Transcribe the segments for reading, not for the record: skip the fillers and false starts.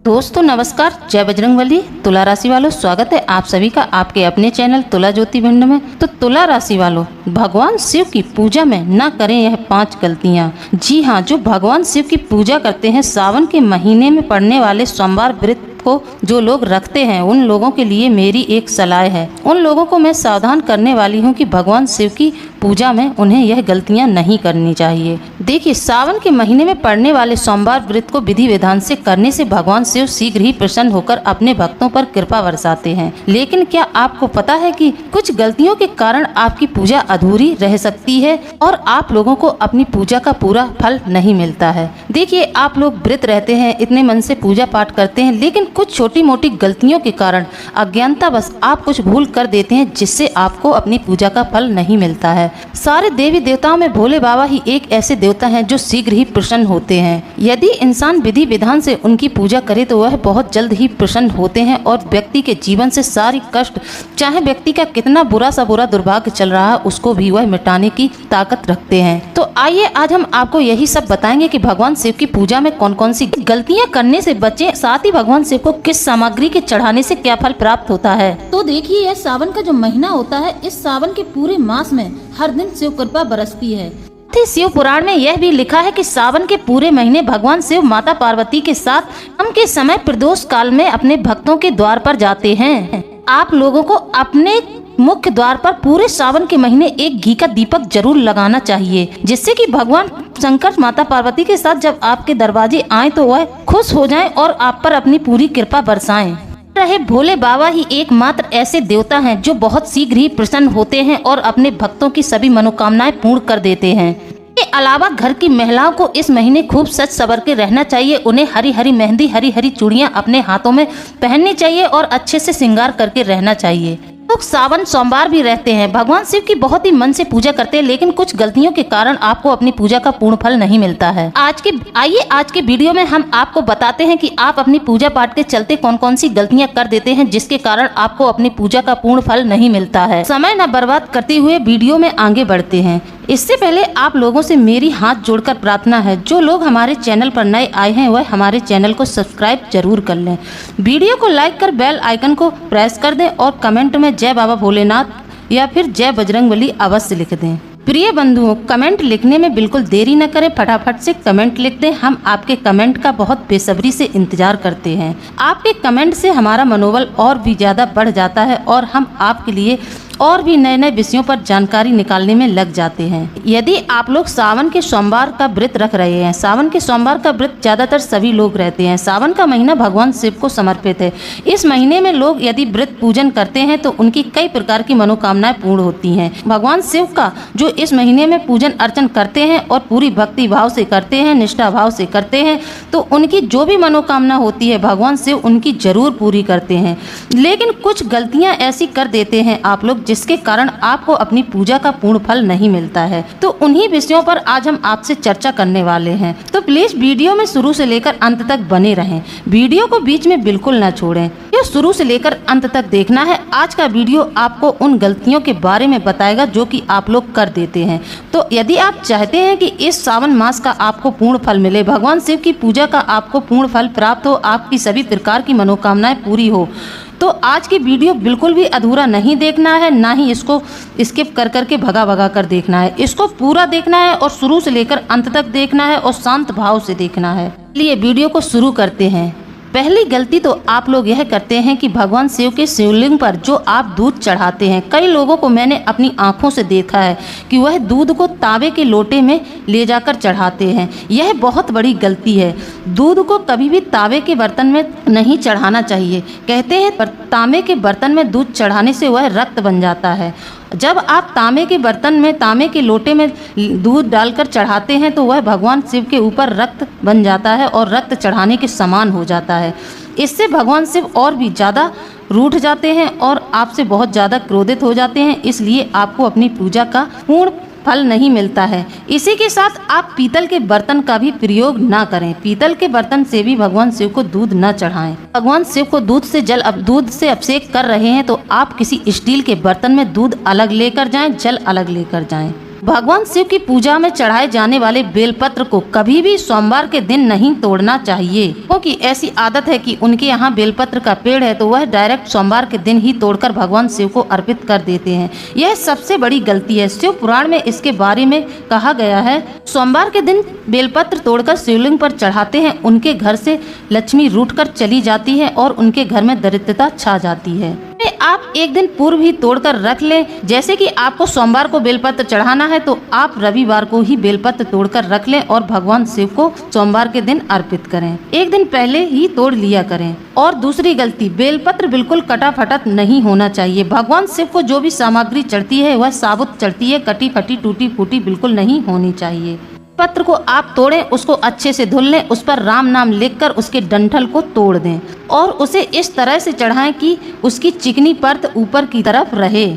दोस्तों नमस्कार, जय बजरंगबली। तुला राशि वालों, स्वागत है आप सभी का आपके अपने चैनल तुला ज्योति भिंड में। तो तुला राशि वालों, भगवान शिव की पूजा में न करें यह 5 गलतियां। जी हाँ, जो भगवान शिव की पूजा करते हैं, सावन के महीने में पड़ने वाले सोमवार व्रत को जो लोग रखते हैं, उन लोगों के लिए मेरी एक सलाह है। उन लोगों को मैं सावधान करने वाली हूँ कि भगवान शिव की पूजा में उन्हें यह गलतियां नहीं करनी चाहिए। देखिए, सावन के महीने में पड़ने वाले सोमवार व्रत को विधि विधान से करने से भगवान शिव शीघ्र ही प्रसन्न होकर अपने भक्तों पर कृपा बरसाते हैं। लेकिन क्या आपको पता है कि कुछ गलतियों के कारण आपकी पूजा अधूरी रह सकती है और आप लोगों को अपनी पूजा का पूरा फल नहीं मिलता है। देखिए, आप लोग व्रत रहते हैं, इतने मन से पूजा पाठ करते हैं, लेकिन कुछ छोटी मोटी गलतियों के कारण अज्ञानता बस आप कुछ भूल कर देते हैं, जिससे आपको अपनी पूजा का फल नहीं मिलता है। सारे देवी देवताओं में भोले बाबा ही एक ऐसे देवता हैं जो शीघ्र ही प्रसन्न होते हैं। यदि इंसान विधि विधान से उनकी पूजा करे तो वह बहुत जल्द ही प्रसन्न होते हैं और व्यक्ति के जीवन से सारी कष्ट, चाहे व्यक्ति का कितना बुरा सा बुरा दुर्भाग्य चल रहा है, उसको भी वह मिटाने की ताकत रखते हैं। तो आइए आज हम आपको यही सब बताएंगे कि भगवान शिव की पूजा में कौन कौन सी गलतियां करने से बचें, साथ ही भगवान शिव को किस सामग्री के चढ़ाने से क्या फल प्राप्त होता है। तो देखिए, यह सावन का जो महीना होता है, इस सावन के पूरे मास में हर दिन शिव कृपा बरसती है। शिव पुराण में यह भी लिखा है कि सावन के पूरे महीने भगवान शिव माता पार्वती के साथ शाम के समय प्रदोष काल में अपने भक्तों के द्वार पर जाते हैं। आप लोगों को अपने मुख्य द्वार पर पूरे सावन के महीने एक घी का दीपक जरूर लगाना चाहिए, जिससे कि भगवान शंकर माता पार्वती के साथ जब आपके दरवाजे आए तो वह खुश हो जाएं और आप पर अपनी पूरी कृपा बरसाएं। रहे भोले बाबा ही एकमात्र ऐसे देवता हैं जो बहुत शीघ्र ही प्रसन्न होते हैं और अपने भक्तों की सभी मनोकामनाएं पूर्ण कर देते हैं। के अलावा घर की महिलाओं को इस महीने खूब सच सवर के रहना चाहिए। उन्हें हरी हरी मेहंदी, हरी हरी चूड़ियां अपने हाथों में पहननी चाहिए और अच्छे से श्रृंगार करके रहना चाहिए। लोग सावन सोमवार भी रहते हैं, भगवान शिव की बहुत ही मन से पूजा करते हैं, लेकिन कुछ गलतियों के कारण आपको अपनी पूजा का पूर्ण फल नहीं मिलता है। आज के वीडियो में हम आपको बताते हैं कि आप अपनी पूजा पाठ के चलते कौन कौन सी गलतियां कर देते हैं, जिसके कारण आपको अपनी पूजा का पूर्ण फल नहीं मिलता है। समय न बर्बाद करते हुए वीडियो में आगे बढ़ते हैं। इससे पहले आप लोगों से मेरी हाथ जोड़कर प्रार्थना है, जो लोग हमारे चैनल पर नए आए हैं वह हमारे चैनल को सब्सक्राइब जरूर कर लें। वीडियो को लाइक कर बेल आइकन को प्रेस कर दें और कमेंट में जय बाबा भोलेनाथ या फिर जय बजरंगबली अवश्य लिख दें। प्रिय बंधुओं, कमेंट लिखने में बिल्कुल देरी न करें, फटाफट से कमेंट लिख दें। हम आपके कमेंट का बहुत बेसब्री से इंतजार करते हैं। आपके कमेंट से हमारा मनोबल और भी ज़्यादा बढ़ जाता है और हम आपके लिए और भी नए नए विषयों पर जानकारी निकालने में लग जाते हैं। यदि आप लोग सावन के सोमवार का व्रत रख रहे हैं, सावन के सोमवार का व्रत ज़्यादातर सभी लोग रहते हैं। सावन का महीना भगवान शिव को समर्पित है। इस महीने में लोग यदि व्रत पूजन करते हैं तो उनकी कई प्रकार की मनोकामनाएं पूर्ण होती हैं। भगवान शिव का जो इस महीने में पूजन अर्चन करते हैं और पूरी भक्ति भाव से करते हैं, निष्ठा भाव से करते हैं, तो उनकी जो भी मनोकामना होती है भगवान शिव उनकी जरूर पूरी करते हैं। लेकिन कुछ गलतियां ऐसी कर देते हैं आप लोग, जिसके कारण आपको अपनी पूजा का पूर्ण फल नहीं मिलता है। तो उन्हीं विषयों पर आज हम आपसे चर्चा करने वाले हैं। तो प्लीज वीडियो में शुरू से लेकर अंत तक बने रहें, वीडियो को बीच में बिल्कुल न छोड़ें। ये शुरू से लेकर अंत तक देखना है। आज का वीडियो आपको उन गलतियों के बारे में बताएगा जो कि आप लोग कर देते हैं। तो यदि आप चाहते हैं कि इस सावन मास का आपको पूर्ण फल मिले, भगवान शिव की पूजा का आपको पूर्ण फल प्राप्त हो, आपकी सभी प्रकार की मनोकामनाएं पूरी हो, तो आज की वीडियो बिल्कुल भी अधूरा नहीं देखना है, ना ही इसको स्किप कर करके भगा कर देखना है। इसको पूरा देखना है और शुरू से लेकर अंत तक देखना है और शांत भाव से देखना है। चलिए वीडियो को शुरू करते हैं। पहली गलती तो आप लोग यह करते हैं कि भगवान शिव के शिवलिंग पर जो आप दूध चढ़ाते हैं, कई लोगों को मैंने अपनी आंखों से देखा है कि वह दूध को तांबे के लोटे में ले जाकर चढ़ाते हैं। यह बहुत बड़ी गलती है। दूध को कभी भी तांबे के बर्तन में नहीं चढ़ाना चाहिए। कहते हैं तांबे के बर्तन में दूध चढ़ाने से वह रक्त बन जाता है। जब आप तांबे के बर्तन में, तांबे के लोटे में दूध डालकर चढ़ाते हैं तो वह भगवान शिव के ऊपर रक्त बन जाता है और रक्त चढ़ाने के समान हो जाता है। इससे भगवान शिव और भी ज़्यादा रूठ जाते हैं और आपसे बहुत ज़्यादा क्रोधित हो जाते हैं। इसलिए आपको अपनी पूजा का पूर्ण फल नहीं मिलता है। इसी के साथ आप पीतल के बर्तन का भी प्रयोग ना करें। पीतल के बर्तन से भी भगवान शिव को दूध न चढ़ाएं। भगवान शिव को दूध से अभिषेक कर रहे हैं तो आप किसी स्टील के बर्तन में दूध अलग लेकर जाएं, जल अलग लेकर जाएं। भगवान शिव की पूजा में चढ़ाए जाने वाले बेलपत्र को कभी भी सोमवार के दिन नहीं तोड़ना चाहिए, क्योंकि ऐसी आदत है कि उनके यहाँ बेलपत्र का पेड़ है तो वह डायरेक्ट सोमवार के दिन ही तोड़कर भगवान शिव को अर्पित कर देते हैं। यह सबसे बड़ी गलती है। शिव पुराण में इसके बारे में कहा गया है, सोमवार के दिन बेलपत्र तोड़कर शिवलिंग पर चढ़ाते हैं, उनके घर से लक्ष्मी रूठकर चली जाती है और उनके घर में दरिद्रता छा जाती है। आप एक दिन पूर्व ही तोड़कर रख लें। जैसे कि आपको सोमवार को बेलपत्र चढ़ाना है तो आप रविवार को ही बेलपत्र तोड़कर रख लें और भगवान शिव को सोमवार के दिन अर्पित करें। एक दिन पहले ही तोड़ लिया करें। और दूसरी गलती, बेलपत्र बिल्कुल कटा फटा नहीं होना चाहिए। भगवान शिव को जो भी सामग्री चढ़ती है वह साबुत चढ़ती है, कटी फटी टूटी फूटी बिल्कुल नहीं होनी चाहिए। पत्र को आप तोड़ें, उसको अच्छे से धुल लें, उस पर राम नाम लिखकर उसके डंठल को तोड़ दें और उसे इस तरह से चढ़ाएं कि उसकी चिकनी परत ऊपर की तरफ रहे।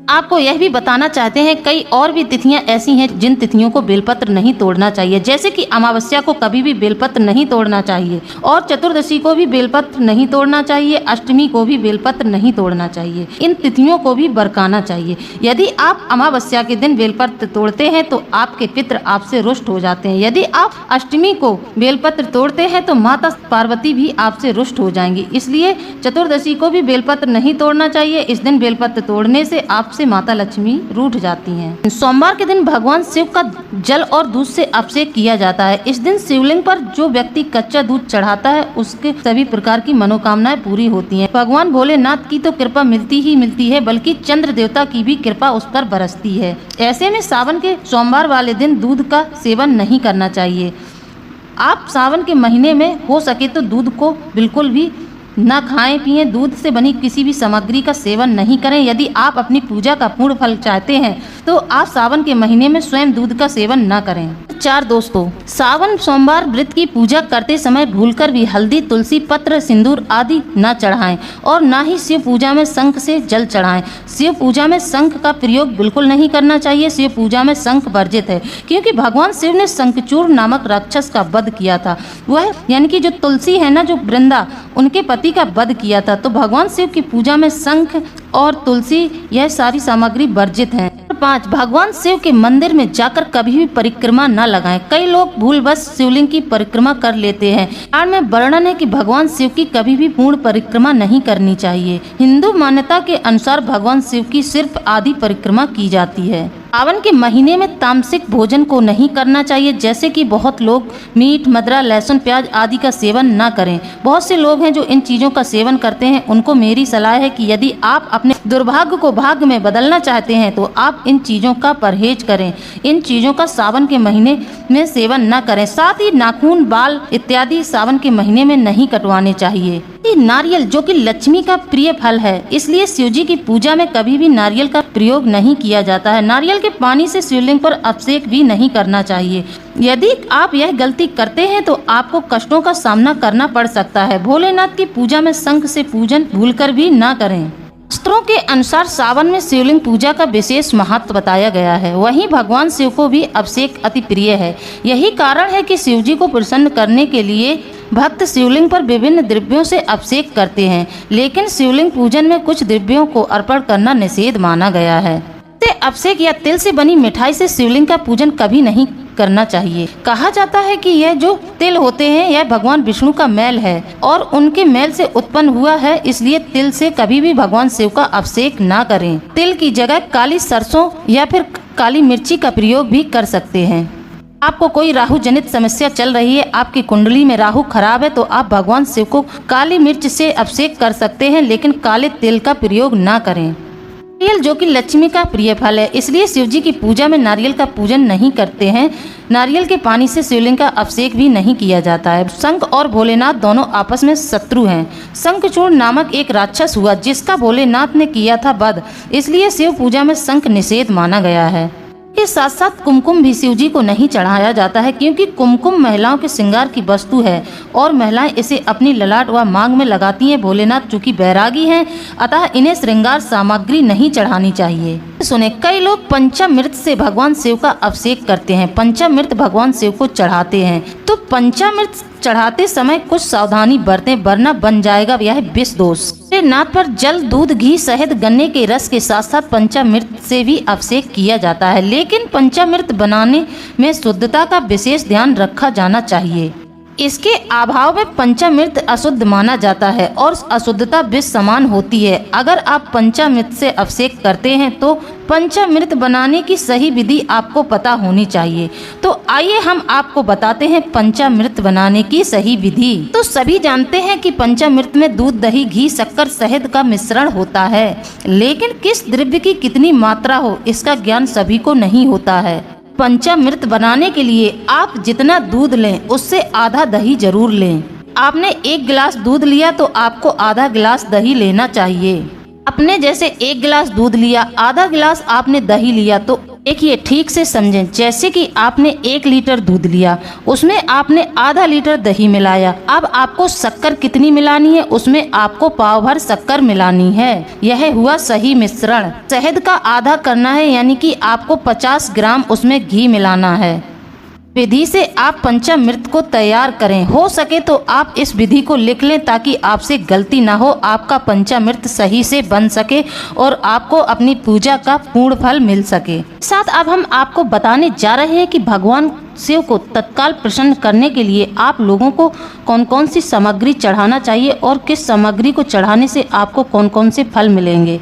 आपको यह भी बताना चाहते हैं, कई और भी तिथियां ऐसी हैं जिन तिथियों को बेलपत्र नहीं तोड़ना चाहिए। जैसे कि अमावस्या को कभी भी बेलपत्र नहीं तोड़ना चाहिए और चतुर्दशी को भी बेलपत्र नहीं तोड़ना चाहिए, अष्टमी को भी बेलपत्र नहीं तोड़ना चाहिए। इन तिथियों को भी बरकाना चाहिए। यदि आप अमावस्या के दिन बेलपत्र तोड़ते हैं तो आपके पितृ आपसे रुष्ट हो जाते हैं। यदि आप अष्टमी को बेलपत्र तोड़ते हैं तो माता पार्वती भी आपसे रुष्ट हो जाएंगी। इसलिए चतुर्दशी को भी बेलपत्र नहीं तोड़ना चाहिए। इस दिन बेलपत्र तोड़ने से आप से माता लक्ष्मी रूठ जाती हैं। सोमवार के दिन भगवान शिव का जल और दूध से अभिषेक किया जाता है। इस दिन शिवलिंग पर जो व्यक्ति कच्चा दूध चढ़ाता है उसके सभी प्रकार की मनोकामनाएं पूरी होती हैं। भगवान भोलेनाथ की तो कृपा मिलती ही मिलती है, बल्कि चंद्र देवता की भी कृपा उस पर बरसती है। ऐसे में सावन के सोमवार वाले दिन दूध का सेवन नहीं करना चाहिए। आप सावन के महीने में हो सके तो दूध को बिल्कुल भी न खाएं पिएं। दूध से बनी किसी भी सामग्री का सेवन नहीं करें। यदि आप अपनी पूजा का पूर्ण फल चाहते हैं तो आप सावन के महीने में स्वयं दूध का सेवन न करें। 4 दोस्तों, सावन सोमवार व्रत की पूजा करते समय भूलकर भी हल्दी, तुलसी पत्र, सिंदूर आदि न चढ़ाएं और न ही शिव पूजा में शंख से जल चढ़ाएं। शिव पूजा में शंख का प्रयोग बिल्कुल नहीं करना चाहिए। शिव पूजा में शंख वर्जित है, क्योंकि भगवान शिव ने शंखचूड़ नामक राक्षस का वध किया था। वह यानी कि जो तुलसी है ना, जो वृंदा, उनके पति का वध किया था। तो भगवान शिव की पूजा में शंख और तुलसी यह सारी सामग्री वर्जित है। 5, भगवान शिव के मंदिर में जाकर कभी भी परिक्रमा न लगाएं। कई लोग भूलवश शिवलिंग की परिक्रमा कर लेते हैं। पुराण में वर्णन है कि भगवान शिव की कभी भी पूर्ण परिक्रमा नहीं करनी चाहिए। हिंदू मान्यता के अनुसार भगवान शिव की सिर्फ आधी परिक्रमा की जाती है। सावन के महीने में तामसिक भोजन को नहीं करना चाहिए। जैसे कि बहुत लोग मीट, मदिरा, लहसुन, प्याज आदि का सेवन न करें। बहुत से लोग हैं जो इन चीज़ों का सेवन करते हैं। उनको मेरी सलाह है कि यदि आप अपने दुर्भाग्य को भाग्य में बदलना चाहते हैं तो आप इन चीज़ों का परहेज करें। इन चीज़ों का सावन के महीने में सेवन न करें। साथ ही नाखून, बाल इत्यादि सावन के महीने में नहीं कटवाने चाहिए। नारियल जो कि लक्ष्मी का प्रिय फल है, इसलिए शिवजी की पूजा में कभी भी नारियल का प्रयोग नहीं किया जाता है। नारियल के पानी से शिवलिंग पर अभिषेक भी नहीं करना चाहिए। यदि आप यह गलती करते हैं तो आपको कष्टों का सामना करना पड़ सकता है। भोलेनाथ की पूजा में शंख से पूजन भूलकर भी ना करें। शास्त्रों के अनुसार सावन में शिवलिंग पूजा का विशेष महत्व बताया गया है। वहीं भगवान शिव को भी अभिषेक अति प्रिय है। यही कारण है कि शिवजी को प्रसन्न करने के लिए भक्त शिवलिंग पर विभिन्न द्रव्यों से अभिषेक करते हैं, लेकिन शिवलिंग पूजन में कुछ द्रव्यों को अर्पण करना निषेध माना गया है। अभिषेक या तिल से बनी मिठाई से शिवलिंग का पूजन कभी नहीं करना चाहिए। कहा जाता है कि यह जो तिल होते हैं यह भगवान विष्णु का मैल है और उनके मैल से उत्पन्न हुआ है, इसलिए तिल से कभी भी भगवान शिव का अभिषेक ना करें। तिल की जगह काली सरसों या फिर काली मिर्ची का प्रयोग भी कर सकते हैं। आपको कोई राहु जनित समस्या चल रही है, आपकी कुंडली में राहु खराब है, तो आप भगवान शिव को काली मिर्च से अभिषेक कर सकते हैं, लेकिन काले तिल का प्रयोग ना करें। नारियल जो कि लक्ष्मी का प्रिय फल है, इसलिए शिवजी की पूजा में नारियल का पूजन नहीं करते हैं। नारियल के पानी से शिवलिंग का अभिषेक भी नहीं किया जाता है। शंख और भोलेनाथ दोनों आपस में शत्रु हैं। शंखचूड़ नामक एक राक्षस हुआ जिसका भोलेनाथ ने किया था वध, इसलिए शिव पूजा में शंख निषेध माना गया है। के साथ साथ कुमकुम भी शिवजी को नहीं चढ़ाया जाता है, क्योंकि कुमकुम महिलाओं के श्रृंगार की वस्तु है और महिलाएं इसे अपनी ललाट व मांग में लगाती हैं। भोलेनाथ चूंकि बैरागी हैं, अतः इन्हें श्रृंगार सामग्री नहीं चढ़ानी चाहिए। सुने, कई लोग पंचामृत से भगवान शिव का अभिषेक करते हैं, पंचामृत भगवान शिव को चढ़ाते हैं। तो पंचामृत चढ़ाते समय कुछ सावधानी बरतें, वरना बन जाएगा यह विष दोष। नाथ पर जल, दूध, घी, शहद, गन्ने के रस के साथ साथ पंचामृत से भी अभिषेक किया जाता है, लेकिन पंचामृत बनाने में शुद्धता का विशेष ध्यान रखा जाना चाहिए। इसके अभाव में पंचामृत अशुद्ध माना जाता है और अशुद्धता विष समान होती है। अगर आप पंचामृत से अभिषेक करते हैं तो पंचामृत बनाने की सही विधि आपको पता होनी चाहिए। तो आइए हम आपको बताते हैं पंचामृत बनाने की सही विधि। तो सभी जानते हैं कि पंचामृत में दूध, दही, घी, शक्कर, शहद का मिश्रण होता है, लेकिन किस द्रव्य की कितनी मात्रा हो इसका ज्ञान सभी को नहीं होता है। पंचामृत बनाने के लिए आप जितना दूध लें उससे आधा दही जरूर लें। आपने 1 गिलास दूध लिया तो आपको आधा गिलास दही लेना चाहिए। आपने जैसे 1 गिलास दूध लिया, आधा गिलास आपने दही लिया, तो देखिए ठीक से समझें। जैसे कि आपने 1 लीटर दूध लिया, उसमें आपने आधा लीटर दही मिलाया। अब आपको शक्कर कितनी मिलानी है, उसमें आपको पाव भर शक्कर मिलानी है। यह हुआ सही मिश्रण। शहद का आधा करना है, यानी कि आपको 50 ग्राम उसमें घी मिलाना है। विधि से आप पंचामृत को तैयार करें। हो सके तो आप इस विधि को लिख लें ताकि आपसे गलती ना हो, आपका पंचामृत सही से बन सके और आपको अपनी पूजा का पूर्ण फल मिल सके। साथ अब हम आपको बताने जा रहे हैं कि भगवान शिव को तत्काल प्रसन्न करने के लिए आप लोगों को कौन कौन सी सामग्री चढ़ाना चाहिए और किस सामग्री को चढ़ाने से आपको कौन कौन से फल मिलेंगे।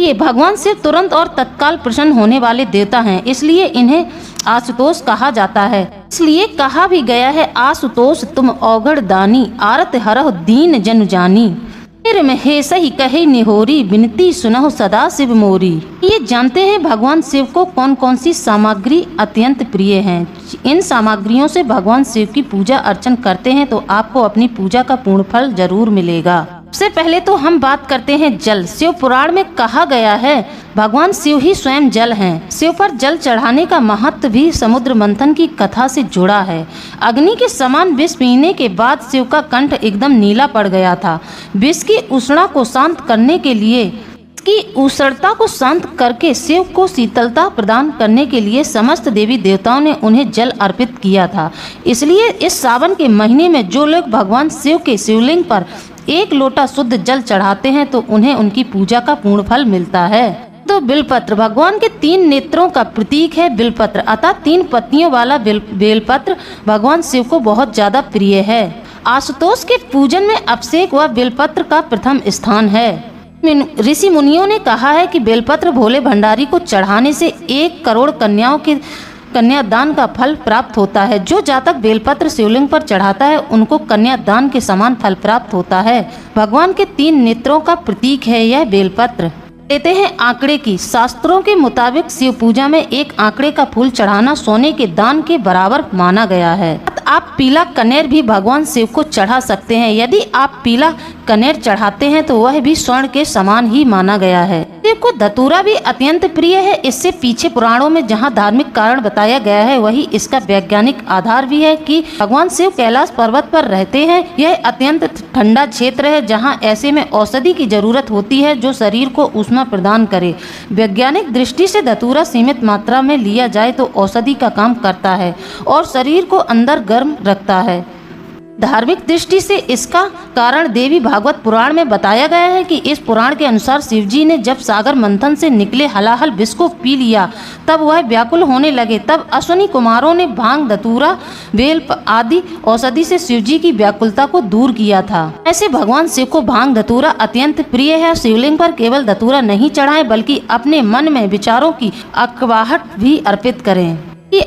ये भगवान शिव तुरंत और तत्काल प्रसन्न होने वाले देवता हैं, इसलिए इन्हें आशुतोष कहा जाता है। इसलिए कहा भी गया है, आशुतोष तुम औगड़ दानी, आरत हरह दीन जन जानी, फिर में सही कहे निहोरी, विनती सुनहो सदा शिव मोरी। ये जानते हैं भगवान शिव को कौन कौन सी सामग्री अत्यंत प्रिय हैं। इन सामग्रियों से भगवान शिव की पूजा अर्चन करते हैं तो आपको अपनी पूजा का पूर्ण फल जरूर मिलेगा। सबसे पहले तो हम बात करते हैं जल। शिव पुराण में कहा गया है भगवान शिव ही स्वयं जल हैं। शिव पर जल चढ़ाने का महत्व भी समुद्र मंथन की कथा से जुड़ा है। अग्नि के समान विष पीने के बाद शिव का कंठ एकदम नीला पड़ गया था। विष की उष्णा को शांत करने के लिए, की उष्णता को शांत करके शिव को शीतलता प्रदान करने के लिए समस्त देवी देवताओं ने उन्हें जल अर्पित किया था। इसलिए इस सावन के महीने में जो लोग भगवान शिव के शिवलिंग पर 1 लोटा शुद्ध जल चढ़ाते हैं तो उन्हें उनकी पूजा का पूर्ण फल मिलता है। तो बिलपत्र भगवान के 3 नेत्रों का प्रतीक है। बिलपत्र अतः 3 पत्तियों वाला बेलपत्र भगवान शिव को बहुत ज्यादा प्रिय है। आशुतोष के पूजन में अभिषेक व बेलपत्र का प्रथम स्थान है। ऋषि मुनियों ने कहा है कि बेलपत्र भोले भंडारी को चढ़ाने से 1 करोड़ कन्याओं के कन्यादान का फल प्राप्त होता है। जो जातक बेलपत्र शिवलिंग पर चढ़ाता है उनको कन्यादान के समान फल प्राप्त होता है। भगवान के 3 नेत्रों का प्रतीक है यह बेलपत्र। लेते हैं आंकड़े की। शास्त्रों के मुताबिक शिव पूजा में 1 आंकड़े का फूल चढ़ाना सोने के दान के बराबर माना गया है। आप पीला कनेर भी भगवान शिव को चढ़ा सकते हैं। यदि आप पीला कनेर चढ़ाते हैं तो वह भी स्वर्ण के समान ही माना गया है। शिव को धतूरा भी अत्यंत प्रिय है। इससे पीछे पुराणों में जहां धार्मिक कारण बताया गया है वही इसका वैज्ञानिक आधार भी है कि भगवान शिव कैलाश पर्वत पर रहते हैं। यह अत्यंत ठंडा क्षेत्र है जहां ऐसे में औषधि की जरूरत होती है जो शरीर को ऊष्मा प्रदान करे। वैज्ञानिक दृष्टि से धतूरा सीमित मात्रा में लिया जाए तो औषधि का काम करता है और शरीर को अंदर गर्म रखता है। धार्मिक दृष्टि से इसका कारण देवी भागवत पुराण में बताया गया है कि इस पुराण के अनुसार शिवजी ने जब सागर मंथन से निकले हलाहल विष को पी लिया तब वह व्याकुल होने लगे। तब अश्विनी कुमारों ने भांग, धतूरा, बेल आदि औषधि से शिवजी की व्याकुलता को दूर किया था। ऐसे भगवान शिव को भांग, धतूरा अत्यंत प्रिय है। शिवलिंग पर केवल धतूरा नहीं चढ़ाएं बल्कि अपने मन में विचारों की अड़वाहट भी अर्पित करें।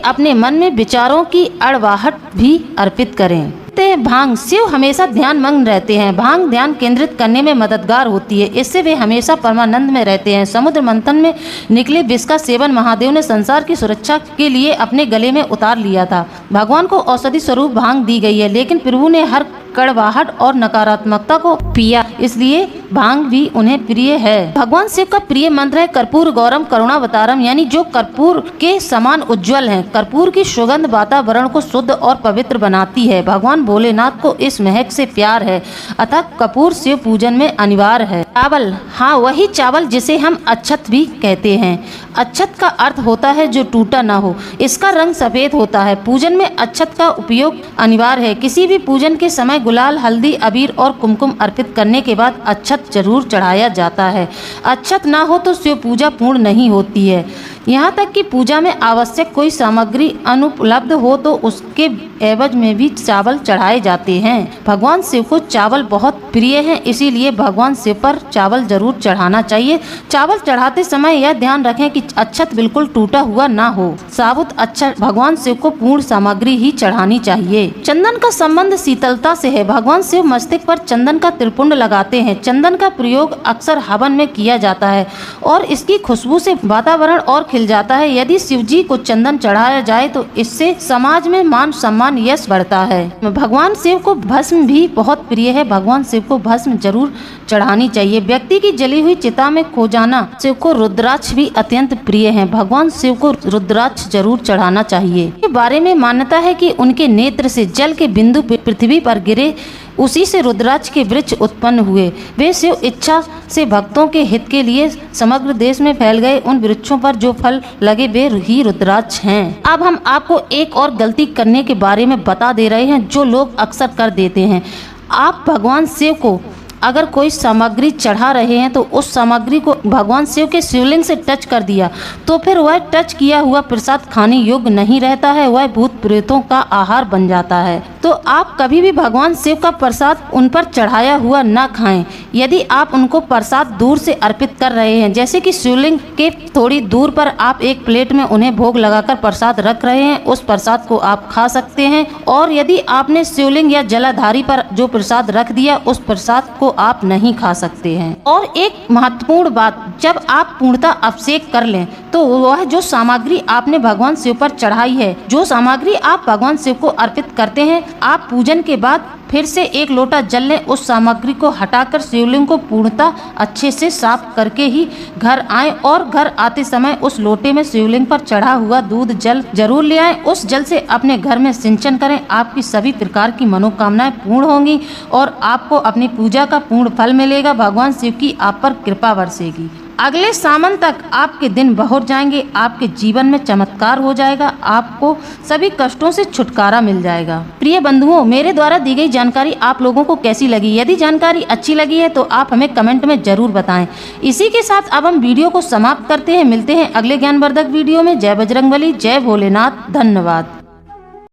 अपने मन में विचारों की अड़वाहट भी अर्पित करें। भांग। शिव हमेशा ध्यान मग्न रहते हैं। भांग ध्यान केंद्रित करने में मददगार होती है। इससे वे हमेशा परमानंद में रहते हैं। समुद्र मंथन में निकले विष का सेवन महादेव ने संसार की सुरक्षा के लिए अपने गले में उतार लिया था। भगवान को औषधि स्वरूप भांग दी गई है, लेकिन प्रभु ने हर कड़वाहट और नकारात्मकता को पिया, इसलिए भांग भी उन्हें प्रिय है। भगवान शिव का प्रिय मंत्र है कर्पूर गौरम करुणावतारम, यानी जो कर्पूर के समान उज्जवल है। कर्पूर की सुगंध वातावरण को शुद्ध और पवित्र बनाती है। भगवान भोलेनाथ को इस महक से प्यार है, अतः कपूर शिव पूजन में अनिवार्य है। चावल, हाँ वही चावल जिसे हम अक्षत भी कहते हैं। अक्षत का अर्थ होता है जो टूटा ना हो। इसका रंग सफेद होता है। पूजन में अक्षत का उपयोग अनिवार्य है। किसी भी पूजन के समय गुलाल, हल्दी, अबीर और कुमकुम अर्पित करने के बाद अक्षत अक्षत जरूर चढ़ाया जाता है। अक्षत ना हो तो शिव पूजा पूर्ण नहीं होती है। यहाँ तक कि पूजा में आवश्यक कोई सामग्री अनुपलब्ध हो तो उसके एवज में भी चावल चढ़ाए जाते हैं। भगवान शिव को चावल बहुत प्रिय है, इसीलिए भगवान शिव पर चावल जरूर चढ़ाना चाहिए। चावल चढ़ाते समय यह ध्यान रखें कि अक्षत बिल्कुल टूटा हुआ ना हो। साबुत अक्षत भगवान शिव को पूर्ण सामग्री ही चढ़ानी चाहिए। चंदन का संबंध शीतलता से है। भगवान शिव मस्तक पर चंदन का त्रिपुंड लगाते हैं। चंदन का प्रयोग अक्सर हवन में किया जाता है और इसकी खुशबू से वातावरण और खिल जाता है। यदि शिव जी को चंदन चढ़ाया जाए तो इससे समाज में मान सम्मान यश बढ़ता है। भगवान शिव को भस्म भी बहुत प्रिय है। भगवान शिव को भस्म जरूर चढ़ानी चाहिए। व्यक्ति की जली हुई चिता में खो जाना। शिव को रुद्राक्ष भी अत्यंत प्रिय है। भगवान शिव को रुद्राक्ष जरूर चढ़ाना चाहिए। के बारे में मान्यता है कि उनके नेत्र से जल के बिंदु पृथ्वी पर गिरे, उसी से रुद्राक्ष के वृक्ष उत्पन्न हुए। वे शिव इच्छा से भक्तों के हित के लिए समग्र देश में फैल गए। उन वृक्षों पर जो फल लगे वे ही रुद्राक्ष हैं। अब हम आपको एक और गलती करने के बारे में बता दे रहे हैं जो लोग अक्सर कर देते हैं। आप भगवान शिव को अगर कोई सामग्री चढ़ा रहे हैं तो उस सामग्री को भगवान शिव के शिवलिंग से टच कर दिया तो फिर वह टच किया हुआ प्रसाद खाने योग्य नहीं रहता है, वह भूत प्रेतों का आहार बन जाता है। तो आप कभी भी भगवान शिव का प्रसाद उन पर चढ़ाया हुआ न खाएं। यदि आप उनको प्रसाद दूर से अर्पित कर रहे हैं, जैसे कि शिवलिंग के थोड़ी दूर पर आप एक प्लेट में उन्हें भोग लगाकर प्रसाद रख रहे हैं, उस प्रसाद को आप खा सकते हैं। और यदि आपने शिवलिंग या जलाधारी पर जो प्रसाद रख दिया उस प्रसाद को आप नहीं खा सकते हैं। और एक महत्वपूर्ण बात, जब आप पूर्णतः अभिषेक कर लें तो वह जो सामग्री आपने भगवान शिव पर चढ़ाई है, जो सामग्री आप भगवान शिव को अर्पित करते हैं, आप पूजन के बाद फिर से एक लोटा जल लें। उस सामग्री को हटाकर शिवलिंग को पूर्णतः अच्छे से साफ करके ही घर आएं और घर आते समय उस लोटे में शिवलिंग पर चढ़ा हुआ दूध जल जरूर ले आएं। उस जल से अपने घर में सिंचन करें। आपकी सभी प्रकार की मनोकामनाएं पूर्ण होंगी और आपको अपनी पूजा का पूर्ण फल मिलेगा। भगवान शिव की आप पर कृपा बरसेगी। अगले सावन तक आपके दिन बहुत जाएंगे। आपके जीवन में चमत्कार हो जाएगा। आपको सभी कष्टों से छुटकारा मिल जाएगा। प्रिय बंधुओं, मेरे द्वारा दी गई जानकारी आप लोगों को कैसी लगी? यदि जानकारी अच्छी लगी है तो आप हमें कमेंट में जरूर बताएं। इसी के साथ अब हम वीडियो को समाप्त करते हैं। मिलते हैं अगले ज्ञानवर्धक वीडियो में। जय बजरंगबली, जय भोलेनाथ, धन्यवाद।